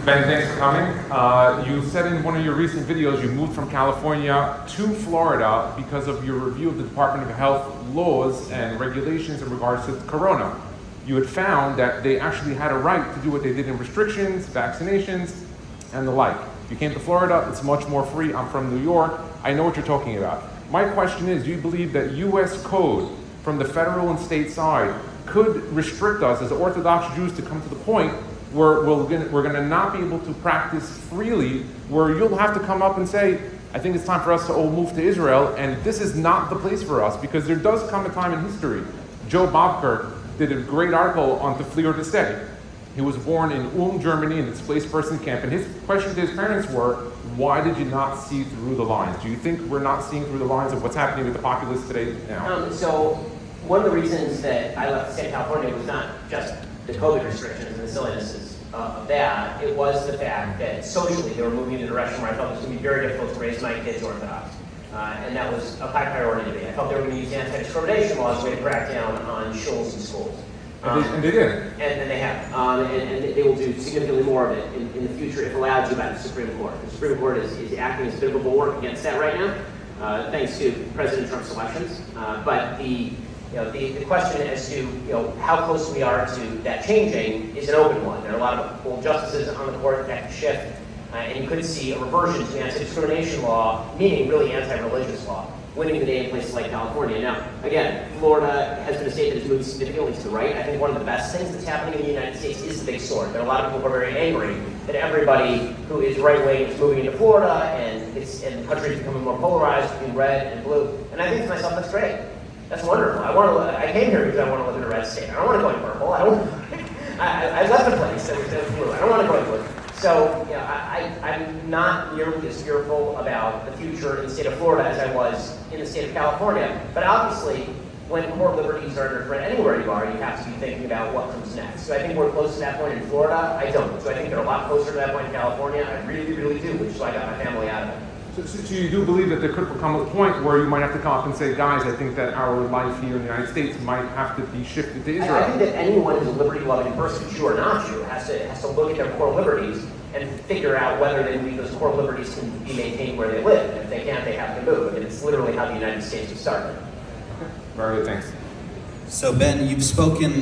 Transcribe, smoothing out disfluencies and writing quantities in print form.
Ben, thanks for coming. You said in one of your recent videos you moved from California to Florida because of your review of the Department of Health laws and regulations in regards to Corona. You had found that they actually had a right to do what they did in restrictions, vaccinations, and the like. You came to Florida, it's much more free. I'm from New York. I know what you're talking about. My question is, do you believe that U.S. code from the federal and state side could restrict us as Orthodox Jews to come to the point where we're going to not be able to practice freely, where you'll have to come up and say, I think it's time for us to all move to Israel, and this is not the place for us, because there does come a time in history. Joe Bobker did a great article on to flee or to stay. He was born in Ulm, Germany, in a displaced person camp, and his question to his parents were, why did you not see through the lines? Do you think we're not seeing through the lines of what's happening with the populace today now? So one of the reasons that I left the state of California was not just the COVID restrictions and the sillinesses of that. It was the fact that socially they were moving in a direction where I felt it was going to be very difficult to raise my kids Orthodox. And that was a high priority to me. I felt they were going to use anti-discrimination laws as a way to crack down on shuls and schools. And they did. And they have. And they will do significantly more of it in the future if allowed to by the Supreme Court. The Supreme Court is acting as a bit of a bulwark against that right now, thanks to President Trump's elections. But the question as to how close we are to that changing is an open one. There are a lot of old justices on the court that can shift, and you could see a reversion to anti-discrimination law, meaning really anti-religious law, winning the day in places like California. Now, again, Florida has been a state that has moved significantly to the right. I think one of the best things that's happening in the United States is the big sword. There are a lot of people who are very angry that everybody who is right-wing is moving into Florida, and the country is becoming more polarized between red and blue. And I think to myself, that's great. That's wonderful. I came here because I want to live in a red state. I don't want to go in purple. I left the place that was blue. I don't want to go in blue. So I'm not nearly as fearful about the future in the state of Florida as I was in the state of California. But obviously, when core liberties are under threat anywhere you are, you have to be thinking about what comes next. So I think we're close to that point in Florida. I don't. So I think they're a lot closer to that point in California. I really, really do, which is why I got my family out of it. So you do believe that there could come a point where you might have to come up and say, guys, I think that our life here in the United States might have to be shifted to Israel? I think that anyone who's a liberty-loving person, Jew or not Jew, has to look at their core liberties and figure out whether they believe those core liberties can be maintained where they live. And if they can't, they have to move. And it's literally how the United States was started. Very good, thanks. So Ben, you've spoken